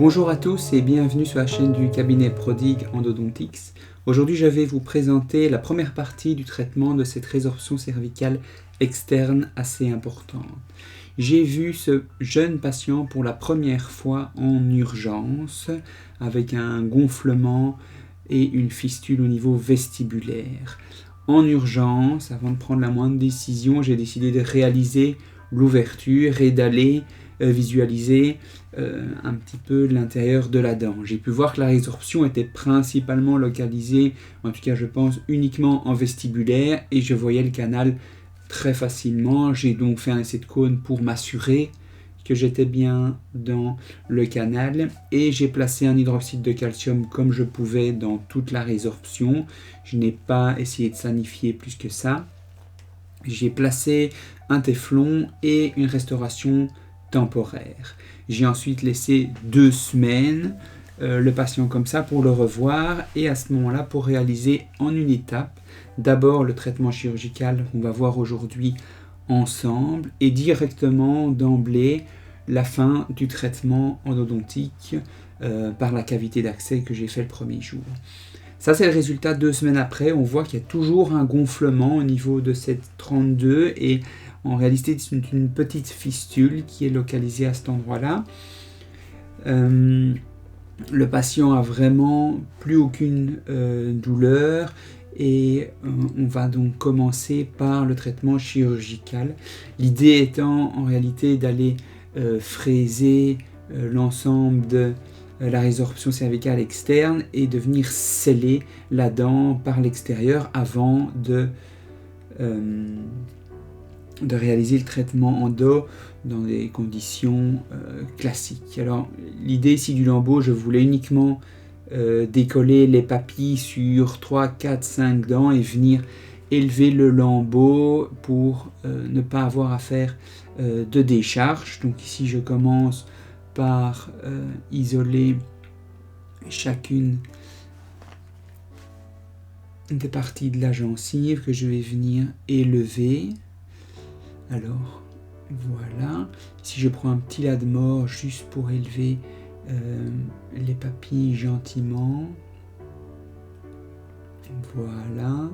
Bonjour à tous et bienvenue sur la chaîne du cabinet Prodigue Endodontix. Aujourd'hui, je vais vous présenter la première partie du traitement de cette résorption cervicale externe assez importante. J'ai vu ce jeune patient pour la première fois en urgence avec un gonflement et une fistule au niveau vestibulaire. En urgence, avant de prendre la moindre décision, j'ai décidé de réaliser l'ouverture et d'aller visualiser un petit peu l'intérieur de la dent. J'ai pu voir que la résorption était principalement localisée, en tout cas je pense uniquement en vestibulaire, et je voyais le canal très facilement. J'ai donc fait un essai de cône pour m'assurer que j'étais bien dans le canal et j'ai placé un hydroxyde de calcium comme je pouvais dans toute la résorption. Je n'ai pas essayé de sanifier plus que ça. J'ai placé un téflon et une restauration temporaire. J'ai ensuite laissé 2 semaines le patient comme ça pour le revoir et à ce moment-là pour réaliser en une étape d'abord le traitement chirurgical qu'on va voir aujourd'hui ensemble et directement d'emblée la fin du traitement endodontique par la cavité d'accès que j'ai fait le premier jour. Ça, c'est le résultat 2 semaines après. On voit qu'il y a toujours un gonflement au niveau de cette 32 et en réalité, c'est une petite fistule qui est localisée à cet endroit-là. Le patient a vraiment plus aucune douleur et on va donc commencer par le traitement chirurgical. L'idée étant en réalité d'aller fraiser l'ensemble de la résorption cervicale externe et de venir sceller la dent par l'extérieur avant de réaliser le traitement endo dans des conditions classiques. Alors l'idée ici du lambeau, je voulais uniquement décoller les papilles sur 3, 4, 5 dents et venir élever le lambeau pour ne pas avoir à faire de décharge. Donc ici je commence par isoler chacune des parties de la gencive que je vais venir élever. Alors voilà, ici je prends un petit lade-mort juste pour élever les papilles gentiment. Voilà.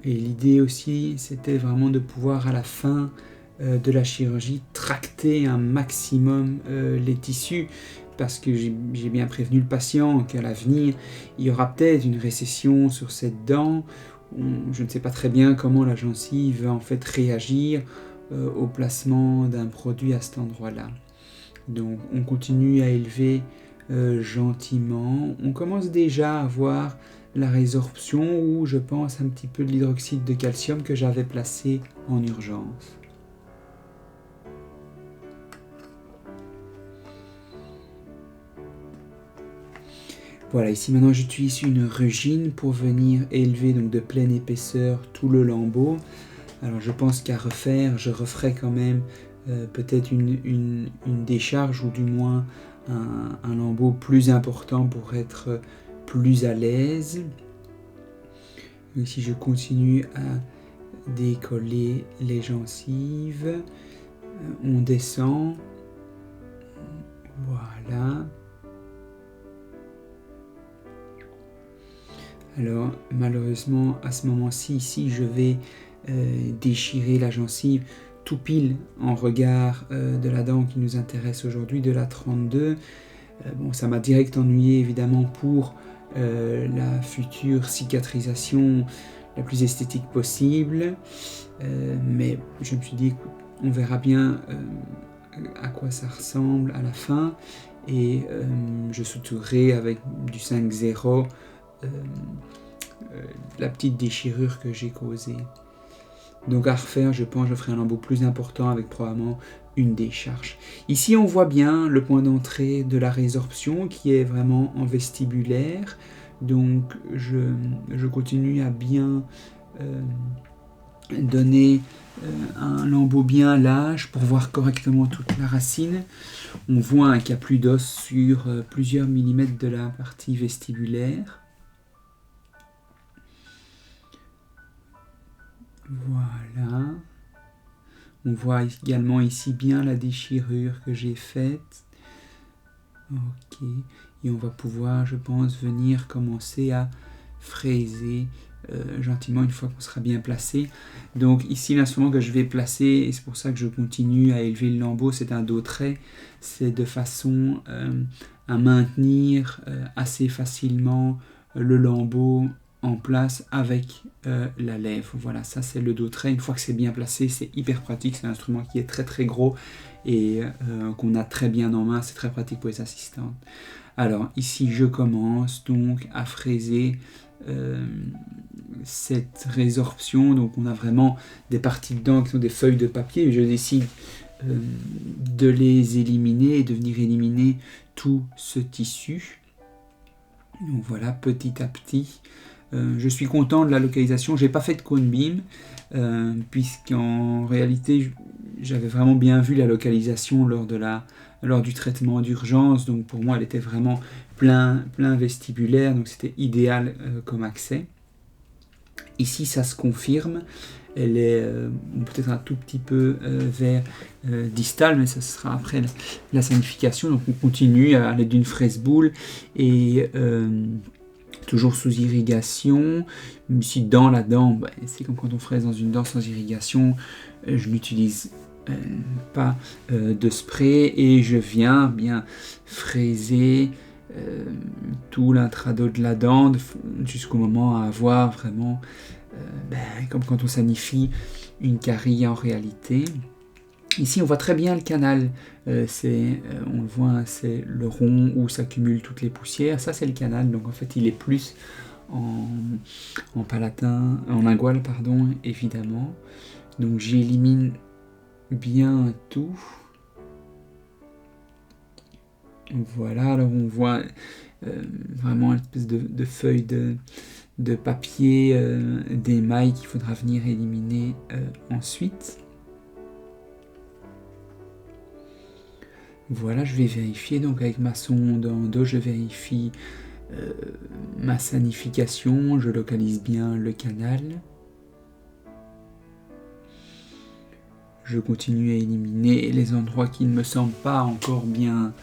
Et l'idée aussi, c'était vraiment de pouvoir à la fin de la chirurgie tracter un maximum les tissus parce que j'ai bien prévenu le patient qu'à l'avenir, il y aura peut-être une récession sur cette dent. Je ne sais pas très bien comment la gencive va en fait réagir au placement d'un produit à cet endroit-là. Donc on continue à élever gentiment. On commence déjà à voir la résorption où je pense un petit peu de l'hydroxyde de calcium que j'avais placé en urgence. Voilà, ici maintenant j'utilise une rugine pour venir élever donc de pleine épaisseur tout le lambeau. Alors je pense qu'à refaire, je referai quand même peut-être une décharge ou du moins un lambeau plus important pour être plus à l'aise. Ici je continue à décoller les gencives. On descend. Voilà. Alors malheureusement à ce moment-ci, ici je vais déchirer la gencive tout pile en regard de la dent qui nous intéresse aujourd'hui, de la 32. Bon, ça m'a direct ennuyé évidemment pour la future cicatrisation la plus esthétique possible. Mais je me suis dit, écoute, on verra bien à quoi ça ressemble à la fin. Et je suturerai avec du 5-0 la petite déchirure que j'ai causée. Donc à refaire, je pense que je ferai un lambeau plus important avec probablement une décharge. Ici, on voit bien le point d'entrée de la résorption qui est vraiment en vestibulaire. Donc je continue à bien donner un lambeau bien lâche pour voir correctement toute la racine. On voit qu'il n'y a plus d'os sur plusieurs millimètres de la partie vestibulaire. Voilà. On voit également ici bien la déchirure que j'ai faite. Ok, et on va pouvoir, je pense, venir commencer à fraiser gentiment une fois qu'on sera bien placé. Donc ici, l'instrument que je vais placer, et c'est pour ça que je continue à élever le lambeau, c'est un dos trait. C'est de façon à maintenir assez facilement le lambeau en place avec la lèvre. Voilà, ça c'est le dos trait. Une fois que c'est bien placé, c'est hyper pratique. C'est un instrument qui est très très gros et qu'on a très bien en main. C'est très pratique pour les assistantes. Alors ici, je commence donc à fraiser cette résorption. Donc on a vraiment des parties dedans qui sont des feuilles de papier. Je décide de les éliminer et de venir éliminer tout ce tissu. Donc voilà, petit à petit. Je suis content de la localisation. J'ai pas fait de cone beam puisqu'en réalité j'avais vraiment bien vu la localisation lors du traitement d'urgence. Donc pour moi elle était vraiment plein vestibulaire, donc c'était idéal comme accès. Ici ça se confirme. Elle est peut-être un tout petit peu vers distal, mais ça sera après la sanification. Donc on continue à l'aide d'une fraise boule et toujours sous irrigation. Ici dans la dent, c'est comme quand on fraise dans une dent sans irrigation. Je n'utilise pas de spray et je viens bien fraiser tout l'intrado de la dent jusqu'au moment à avoir vraiment comme quand on sanifie une carie en réalité. Ici on voit très bien le canal, on le voit, c'est le rond où s'accumulent toutes les poussières. Ça c'est le canal, donc en fait il est plus en palatin, en lingual pardon, évidemment. Donc j'élimine bien tout. Voilà, alors on voit vraiment une espèce de feuille de papier, d'émail qu'il faudra venir éliminer ensuite. Voilà, je vais vérifier donc avec ma sonde en dos, je vérifie ma sanification, je localise bien le canal. Je continue à éliminer les endroits qui ne me semblent pas encore bien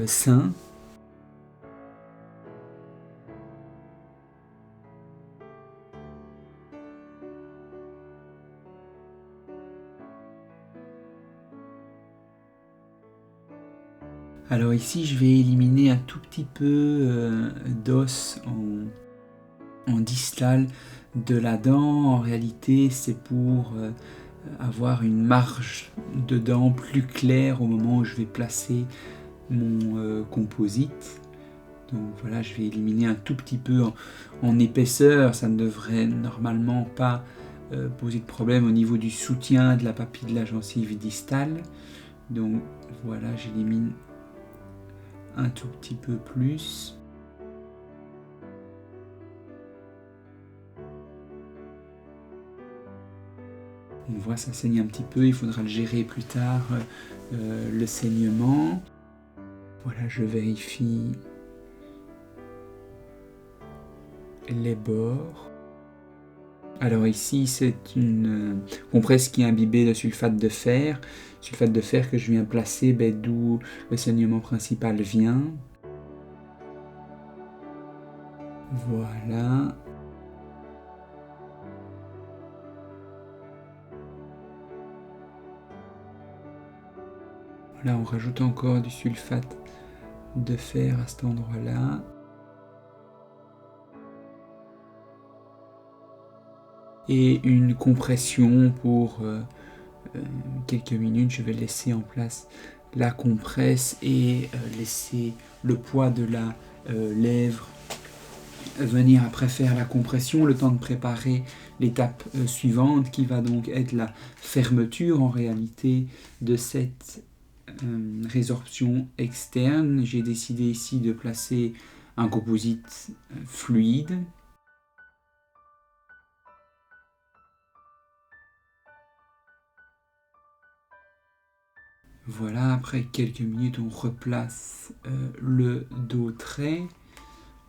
sains. Alors ici, je vais éliminer un tout petit peu d'os en distal de la dent. En réalité, c'est pour avoir une marge de dent plus claire au moment où je vais placer mon composite. Donc voilà, je vais éliminer un tout petit peu en épaisseur. Ça ne devrait normalement pas poser de problème au niveau du soutien de la papille de la gencive distale. Donc voilà, j'élimine un tout petit peu plus. On voit ça saigne un petit peu, il faudra le gérer plus tard, le saignement. Voilà, je vérifie les bords. Alors ici, c'est une compresse qui est imbibée de sulfate de fer. Sulfate de fer que je viens placer, d'où le saignement principal vient. Voilà. Là, on rajoute encore du sulfate de fer à cet endroit-là. Et une compression pour quelques minutes. Je vais laisser en place la compresse et laisser le poids de la lèvre venir après faire la compression, le temps de préparer l'étape suivante qui va donc être la fermeture en réalité de cette résorption externe. J'ai décidé ici de placer un composite fluide. Voilà, après quelques minutes, on replace le dos trait.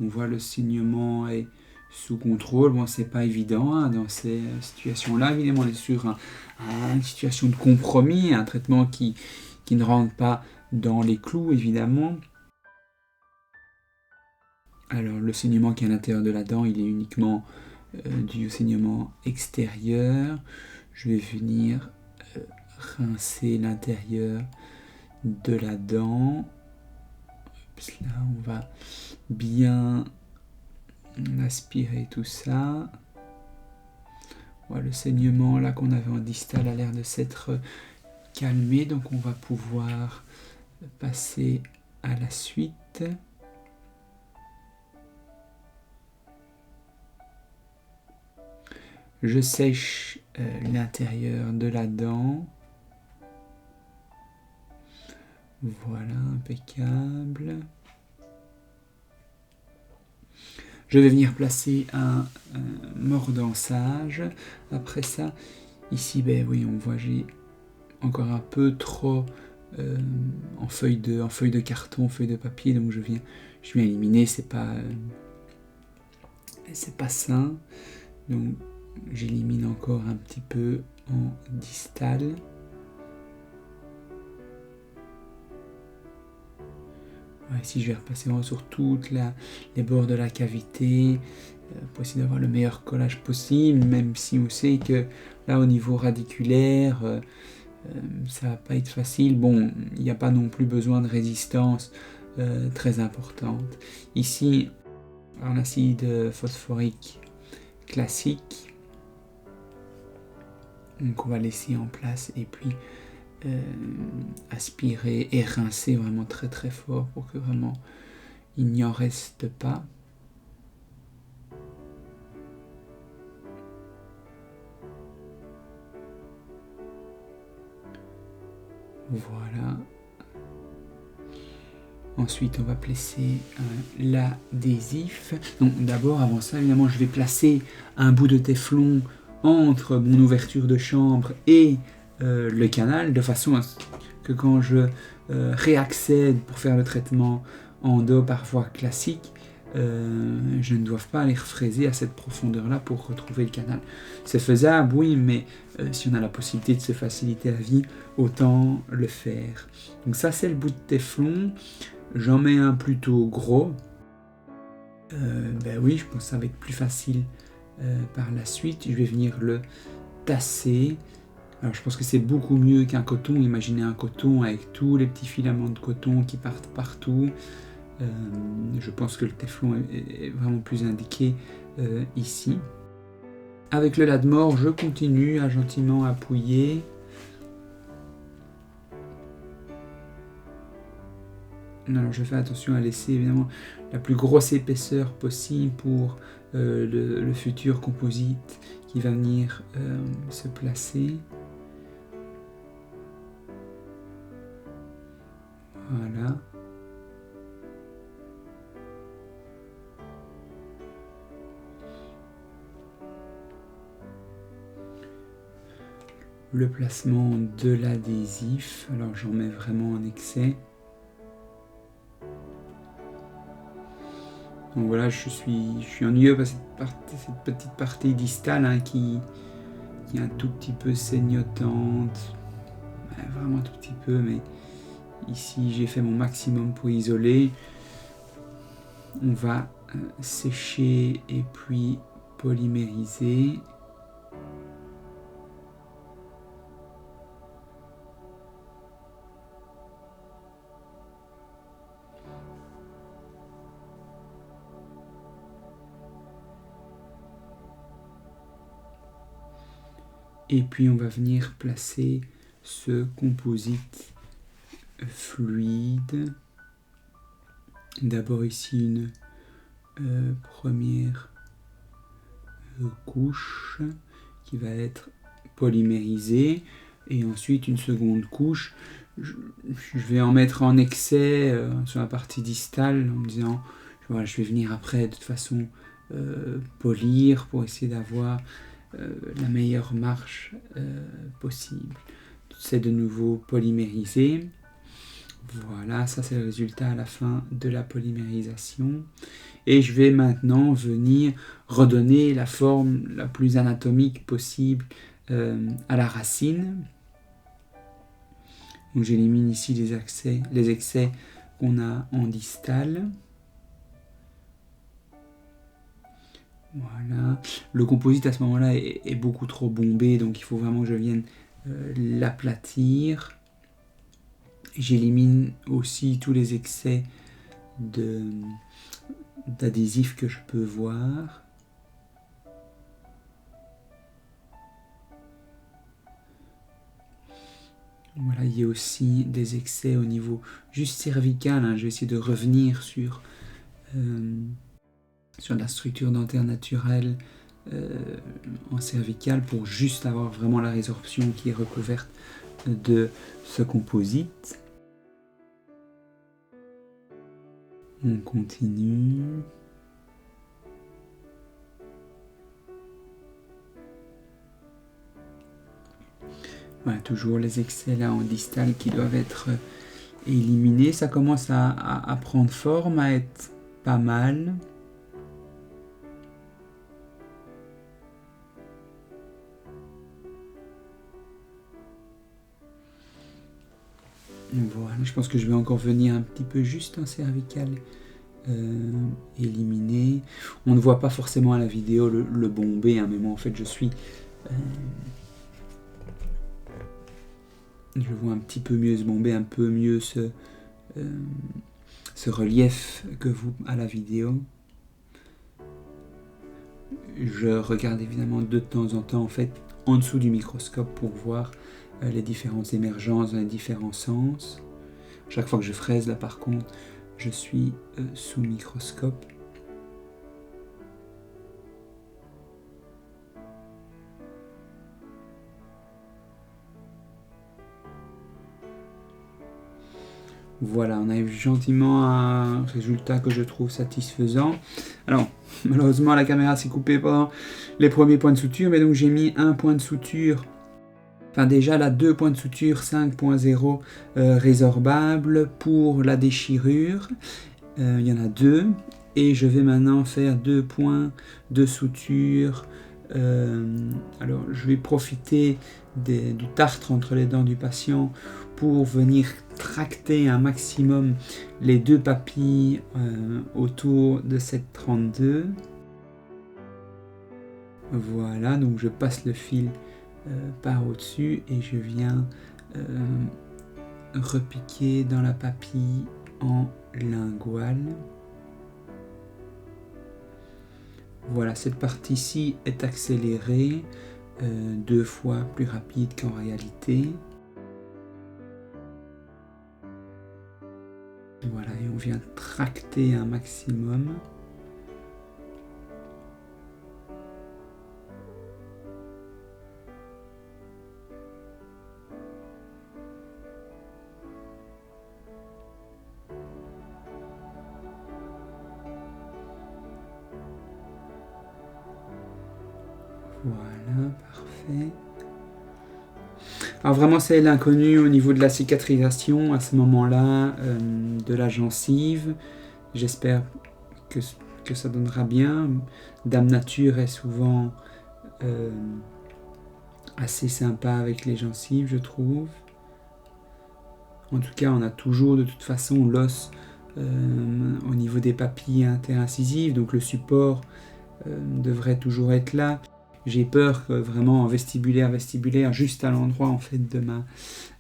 On voit le saignement est sous contrôle. Bon, c'est pas évident hein, dans ces situations-là. Évidemment, on est sur une situation de compromis, un traitement qui ne rentre pas dans les clous, évidemment. Alors, le saignement qui est à l'intérieur de la dent, il est uniquement dû au saignement extérieur. Je vais venir rincer l'intérieur de la dent. Là, on va bien aspirer tout ça. Voilà, le saignement là qu'on avait en distal a l'air de s'être calmé, donc on va pouvoir passer à la suite. Je sèche l'intérieur de la dent. Voilà, impeccable. Je vais venir placer un mordançage. Après ça, ici, ben oui, on voit j'ai encore un peu trop en feuille de carton, feuille de papier, donc je viens éliminer. C'est pas sain. Donc j'élimine encore un petit peu en distal. Ici, je vais repasser sur toutes les bords de la cavité pour essayer d'avoir le meilleur collage possible, même si on sait que là, au niveau radiculaire, ça va pas être facile. Bon, il n'y a pas non plus besoin de résistance très importante. Ici, un acide phosphorique classique. Donc, on va laisser en place et puis aspirer et rincer vraiment très très fort pour que vraiment il n'y en reste pas. Voilà. Ensuite, on va placer l'adhésif. Donc d'abord, avant ça, évidemment, je vais placer un bout de téflon entre mon ouverture de chambre et le canal, de façon à ce que quand je réaccède pour faire le traitement endo par voie classique, je ne dois pas aller refraiser à cette profondeur-là pour retrouver le canal. C'est faisable, oui, mais si on a la possibilité de se faciliter la vie, autant le faire. Donc ça, c'est le bout de téflon. J'en mets un plutôt gros. Ben oui, je pense que ça va être plus facile par la suite. Je vais venir le tasser. Alors je pense que c'est beaucoup mieux qu'un coton. Imaginez un coton avec tous les petits filaments de coton qui partent partout. Je pense que le téflon est vraiment plus indiqué ici. Avec le Ladmor, je continue à gentiment appuyer. Alors je fais attention à laisser évidemment la plus grosse épaisseur possible pour le futur composite qui va venir se placer. Voilà. Le placement de l'adhésif, alors j'en mets vraiment en excès. Donc voilà, je suis ennuyeux par cette petite partie distale hein, qui est un tout petit peu saignotante. Vraiment un tout petit peu, mais ici j'ai fait mon maximum pour isoler. On va sécher et puis polymériser. Et puis on va venir placer ce composite fluide. D'abord ici une première couche qui va être polymérisée et ensuite une seconde couche. Je vais en mettre en excès sur la partie distale en me disant voilà, je vais venir après de toute façon polir pour essayer d'avoir la meilleure marche possible. C'est de nouveau polymérisé. Voilà, ça c'est le résultat à la fin de la polymérisation. Et je vais maintenant venir redonner la forme la plus anatomique possible à la racine. Donc j'élimine ici les excès qu'on a en distal. Voilà. Le composite à ce moment-là est beaucoup trop bombé, donc il faut vraiment que je vienne l'aplatir. J'élimine aussi tous les excès d'adhésif que je peux voir. Voilà, il y a aussi des excès au niveau juste cervical. Je vais essayer de revenir sur la structure dentaire naturelle en cervical pour juste avoir vraiment la résorption qui est recouverte de ce composite. On continue. Voilà, toujours les excès là en distal qui doivent être éliminés. Ça commence à prendre forme, à être pas mal. Voilà, je pense que je vais encore venir un petit peu juste en cervical éliminer. On ne voit pas forcément à la vidéo le bombé, mais moi en fait je vois un petit peu mieux ce bombé, un peu mieux ce relief que vous à la vidéo. Je regarde évidemment de temps en temps en fait en dessous du microscope pour voir les différentes émergences dans les différents sens. Chaque fois que je fraise là par contre, je suis sous microscope. Voilà, on arrive gentiment à un résultat que je trouve satisfaisant. Alors, malheureusement, la caméra s'est coupée pendant les premiers points de suture, mais donc j'ai mis un point de suture. Enfin déjà là, 2 points de suture 5.0 résorbables pour la déchirure. Il y en a 2. Et je vais maintenant faire 2 points de suture. Alors je vais profiter du tartre entre les dents du patient pour venir tracter un maximum les 2 papilles autour de cette 32. Voilà, donc je passe le fil par au-dessus et je viens repiquer dans la papille en linguale. Voilà, cette partie-ci est accélérée, 2 fois plus rapide qu'en réalité. Voilà, et on vient tracter un maximum. Voilà, parfait. Alors vraiment c'est l'inconnu au niveau de la cicatrisation à ce moment-là de la gencive. J'espère que ça donnera bien. Dame Nature est souvent assez sympa avec les gencives, je trouve. En tout cas, on a toujours de toute façon l'os au niveau des papilles interincisives, donc le support devrait toujours être là. J'ai peur que vraiment en vestibulaire, juste à l'endroit en fait de ma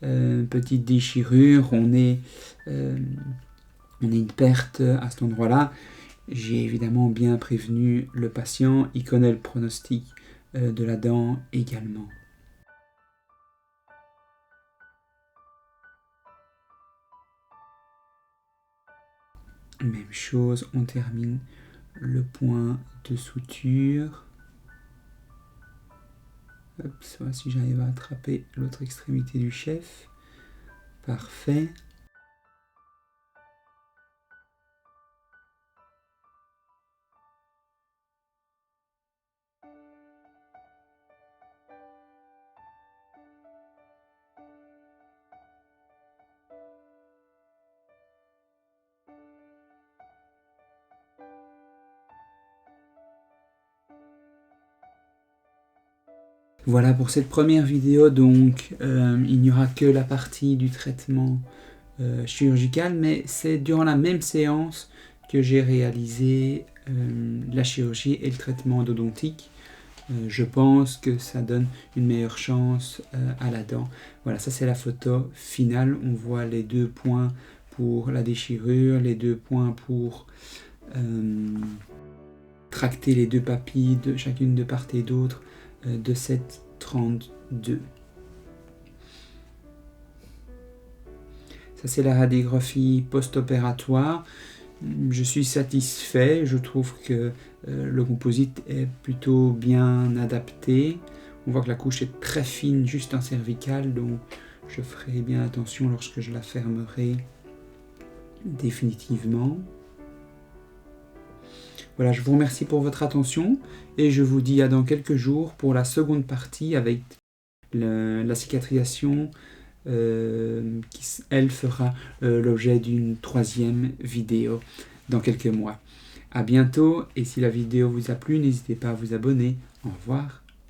petite déchirure, on ait une perte à cet endroit-là. J'ai évidemment bien prévenu le patient, il connaît le pronostic de la dent également. Même chose, on termine le point de suture. Hop, ça va, si j'arrive à attraper l'autre extrémité du chef. Parfait. Voilà pour cette première vidéo, donc il n'y aura que la partie du traitement chirurgical, mais c'est durant la même séance que j'ai réalisé la chirurgie et le traitement endodontique. Je pense que ça donne une meilleure chance à la dent. Voilà, ça c'est la photo finale. On voit les 2 points pour la déchirure, les 2 points pour tracter les 2 papilles, chacune de part et d'autre de cette 32. Ça c'est la radiographie post-opératoire. Je suis satisfait, je trouve que le composite est plutôt bien adapté. On voit que la couche est très fine juste en cervicale, donc je ferai bien attention lorsque je la fermerai définitivement. Voilà, je vous remercie pour votre attention et je vous dis à dans quelques jours pour la seconde partie avec la cicatrisation qui, elle, fera l'objet d'une 3e vidéo dans quelques mois. À bientôt, et si la vidéo vous a plu, n'hésitez pas à vous abonner. Au revoir.